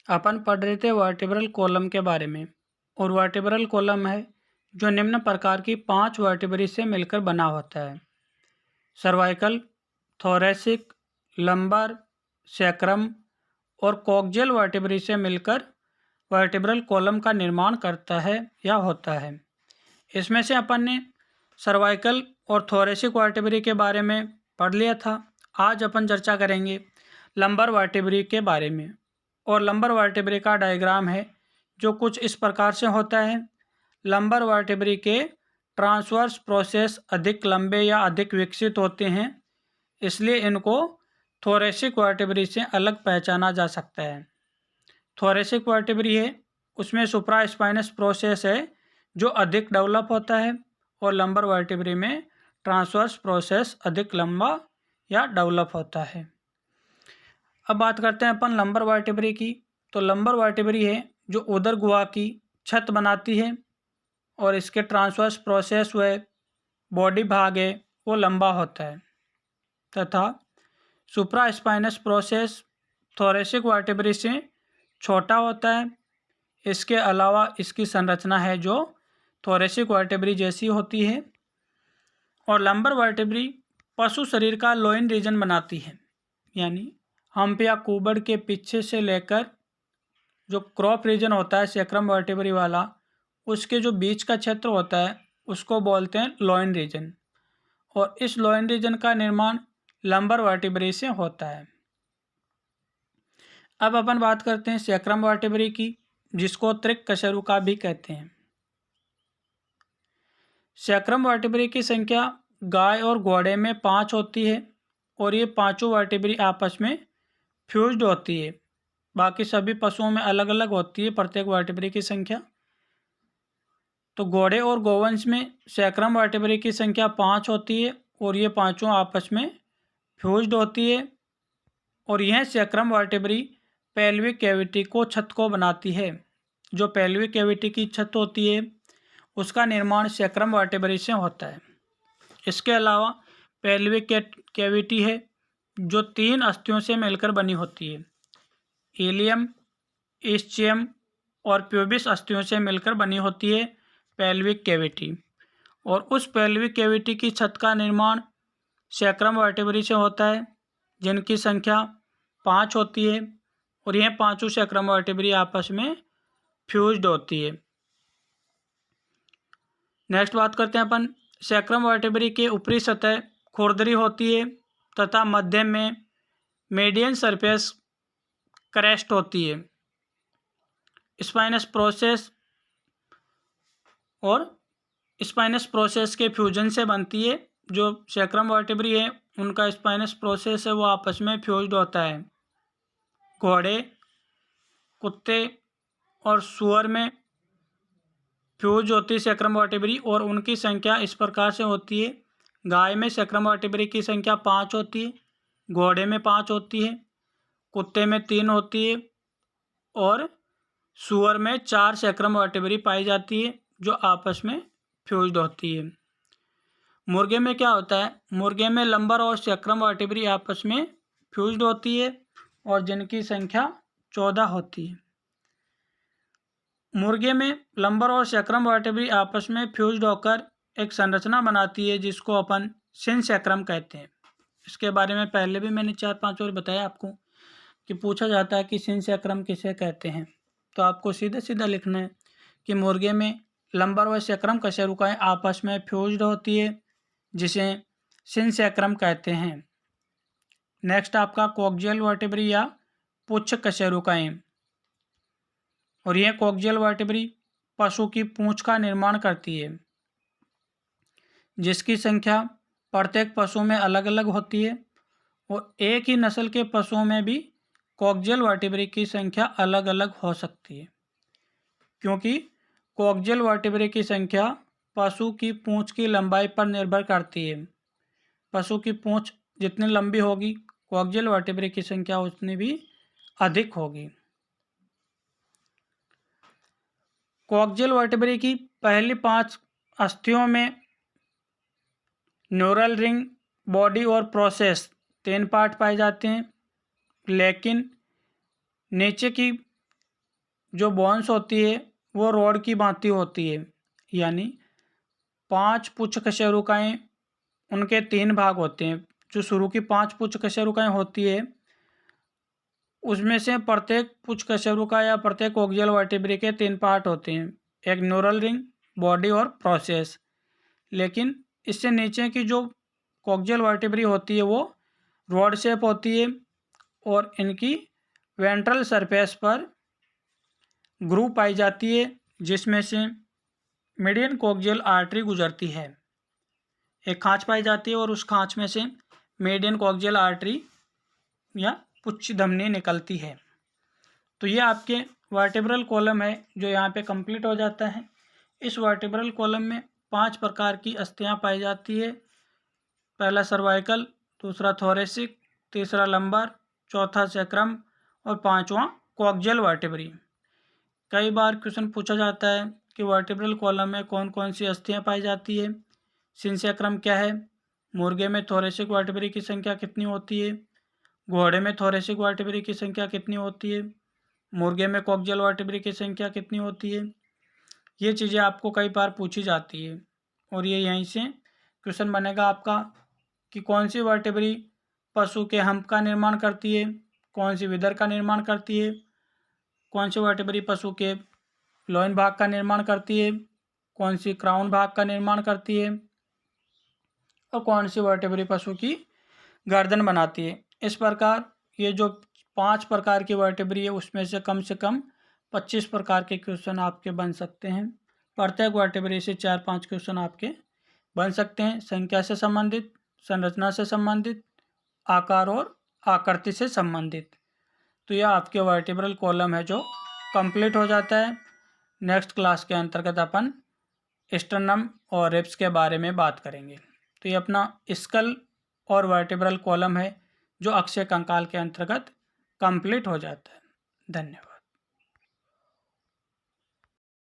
अपन पढ़ रहे थे वर्टिब्रल कॉलम के बारे में। और वर्टिब्रल कॉलम है जो निम्न प्रकार की 5 वर्टिब्री से मिलकर बना होता है: सर्वाइकल, थोरेसिक, लंबर, सैक्रम और कॉक्सियल वर्टिब्री से मिलकर वर्टिब्रल कॉलम का निर्माण करता है या होता है। इसमें से अपन ने सर्वाइकल और थोरेसिक वर्टिब्री के बारे में पढ़ लिया था। आज अपन चर्चा करेंगे लंबर वर्टिब्री के बारे में। और लंबर वर्टिब्री का डायग्राम है जो कुछ इस प्रकार से होता है। लंबर वर्टिब्री के ट्रांसवर्स प्रोसेस अधिक लंबे या अधिक विकसित होते हैं, इसलिए इनको थोरेसिक वर्टिब्री से अलग पहचाना जा सकता है। थोरेसिक वर्टिब्री है उसमें सुप्रास्पाइनस प्रोसेस है जो अधिक डेवलप होता है, और लंबर वर्टिब्री में ट्रांसवर्स प्रोसेस अधिक लंबा या डेवलप होता है। अब बात करते हैं अपन लंबर वर्टिब्री की। तो लंबर वर्टिब्री है जो उदर गुहा की छत बनाती है, और इसके ट्रांसवर्स प्रोसेस व बॉडी भाग है वो लंबा होता है, तथा सुप्रास्पाइनस प्रोसेस थोरेसिक वर्टिब्री से छोटा होता है। इसके अलावा इसकी संरचना है जो थोरेसिक वर्टिब्री जैसी होती है। और लंबर वर्टिब्री पशु शरीर का लोइन रीजन बनाती है, यानी हम्प या कुबड़ के पीछे से लेकर जो क्रॉप रीजन होता है सैक्रम वर्टिब्री वाला, उसके जो बीच का क्षेत्र होता है उसको बोलते हैं लोइन रीजन। और इस लोइन रीजन का निर्माण लंबर वर्टिब्री से होता है। अब अपन बात करते हैं सैक्रम वर्टिब्री की, जिसको त्रिक कशेरुका भी कहते हैं। सैक्रम वर्टिब्री की संख्या गाय और घोड़े में 5 होती है, और ये पांचों वर्टिब्री आपस में फ्यूज्ड होती है। बाकी सभी पशुओं में अलग अलग होती है प्रत्येक वर्टिब्री की संख्या। तो घोड़े और गोवंश में सैक्रम वर्टिब्री की संख्या 5 होती है, और ये पांचों आपस में फ्यूज्ड होती है। और यह सैक्रम वर्टिब्री पेल्विक कैविटी को छत को बनाती है। जो पेल्विक कैविटी की छत होती है उसका निर्माण सैक्रम वर्टिब्री से होता है। इसके अलावा पेल्विक कैविटी है जो 3 अस्थियों से मिलकर बनी होती है: इलियम, इस्चियम और प्यूबिस अस्थियों से मिलकर बनी होती है पेल्विक कैविटी। और उस पेल्विक कैविटी की छत का निर्माण सैक्रम वर्टिब्री से होता है, जिनकी संख्या 5 होती है, और यह पांचों सैक्रम वर्टिब्री आपस में फ्यूज्ड होती है। नेक्स्ट बात करते हैं अपन सैक्रम वर्टिब्री के ऊपरी सतह खुरदरी होती है, तथा मध्य में मीडियन सरफेस क्रेस्ट होती है। स्पाइनस प्रोसेस और स्पाइनस प्रोसेस के फ्यूजन से बनती है। जो सैक्रम वर्टिब्री है उनका स्पाइनस प्रोसेस है वो आपस में फ्यूज्ड होता है। घोड़े, कुत्ते और सूअर में फ्यूज होती है सैक्रम वर्टिब्री, और उनकी संख्या इस प्रकार से होती है: गाय में सैक्रम वर्टिब्री की संख्या 5 होती है, घोड़े में 5 होती है, कुत्ते में 3 होती है, और सूअर में 4 सैक्रम वर्टिब्री पाई जाती है जो आपस में फ्यूज्ड होती है। मुर्गे में क्या होता है? मुर्गे में लंबर और सैक्रम वर्टिब्री आपस में फ्यूज्ड होती है, और जिनकी संख्या 14 होती है। मुर्गे में लंबर और सैक्रम वर्टिब्री आपस में फ्यूज्ड होकर एक संरचना बनाती है जिसको अपन सिनसैक्रम कहते हैं। इसके बारे में पहले भी मैंने 4-5 बार बताया आपको कि पूछा जाता है कि सिनसैक्रम किसे कहते हैं। तो आपको सीधा सीधा लिखना है कि मुर्गे में लंबर व सैक्रम कशेरुकाएं आपस में फ्यूज्ड होती है, जिसे सिनसैक्रम कहते हैं। नेक्स्ट आपका कॉक्सियल वर्टिब्री या पुच्छ कशेरुकाएं, और यह कॉक्सियल वर्टिब्री पशु की पूंछ का निर्माण करती है, जिसकी संख्या प्रत्येक पशु में अलग अलग होती है। और एक ही नस्ल के पशुओं में भी कॉक्सियल वर्टिब्री की संख्या अलग अलग हो सकती है, क्योंकि कॉक्सियल वर्टिब्री की संख्या पशु की पूंछ की लंबाई पर निर्भर करती है। पशु की पूंछ जितनी लंबी होगी कॉक्सियल वर्टिब्री की संख्या उतनी भी अधिक होगी। कॉक्सियल वर्टिब्री की पहली 5 अस्थियों में न्यूरल रिंग, बॉडी और प्रोसेस 3 पार्ट पाए जाते हैं, लेकिन नीचे की जो बोन्स होती है वो रॉड की भांति होती है, यानी 5 पुच्छ कशेरुकाएँ उनके 3 भाग होते हैं। जो शुरू की 5 पुच्छ कशेरुकाएँ होती है उसमें से प्रत्येक पुच्छ कशेरुका या प्रत्येक कोक्सियल वर्टिब्रे के 3 पार्ट होते हैं, एक न्यूरल रिंग, बॉडी और प्रोसेस। लेकिन इससे नीचे की जो कोक्सियल वर्टिब्रे होती है वो रॉड शेप होती है और इनकी वेंट्रल सरफेस पर ग्रूव पाई जाती है, जिसमें से मीडियन कोक्सियल आर्टरी गुजरती है। एक खांच पाई जाती है और उस खांच में से मीडियन कोक्सियल आर्टरी या पुच्छ धमनी निकलती है। तो ये आपके वर्टिब्रल कॉलम है जो यहाँ पे कंप्लीट हो जाता है। इस वर्टिब्रल कॉलम में 5 प्रकार की अस्थियाँ पाई जाती है। पहला सर्वाइकल, दूसरा थोरेसिक, तीसरा लंबर, चौथा सैक्रम और पांचवा कोक्सियल वर्टिब्री। कई बार क्वेश्चन पूछा जाता है कि वर्टिब्रल कॉलम में कौन कौन सी अस्थियाँ पाई जाती है, सिंसेक्रम क्या है, मुर्गे में थोरेसिक वर्टिब्री की संख्या कितनी होती है, घोड़े में थोरेसिक वर्टिब्री की संख्या कितनी होती है, मुर्गे में कोक्सियल वर्टिब्री की संख्या कितनी होती है। ये चीज़ें आपको कई बार पूछी जाती है और ये यहीं से क्वेश्चन बनेगा आपका कि कौन सी वर्टिब्री पशु के हम्प का निर्माण करती है, कौन सी विदर का निर्माण करती है, कौन सी वर्टिब्री पशु के लोइन भाग का निर्माण करती है, कौन सी क्राउन भाग का निर्माण करती है और कौन सी वर्टिब्री पशु की गर्दन बनाती है। इस प्रकार ये जो 5 प्रकार की वर्टिब्री है उसमें से कम 25 प्रकार के क्वेश्चन आपके बन सकते हैं। प्रत्येक वर्टिब्री से 4-5 क्वेश्चन आपके बन सकते हैं, संख्या से संबंधित, संरचना से संबंधित, आकार और आकृति से संबंधित। तो यह आपके वर्टिब्रल कॉलम है जो कंप्लीट हो जाता है। नेक्स्ट क्लास के अंतर्गत अपन स्टर्नम और रिब्स के बारे में बात करेंगे। तो ये अपना स्कल और वर्टिब्रल कॉलम है जो अक्षय कंकाल के अंतर्गत कंप्लीट हो जाता है। धन्यवाद।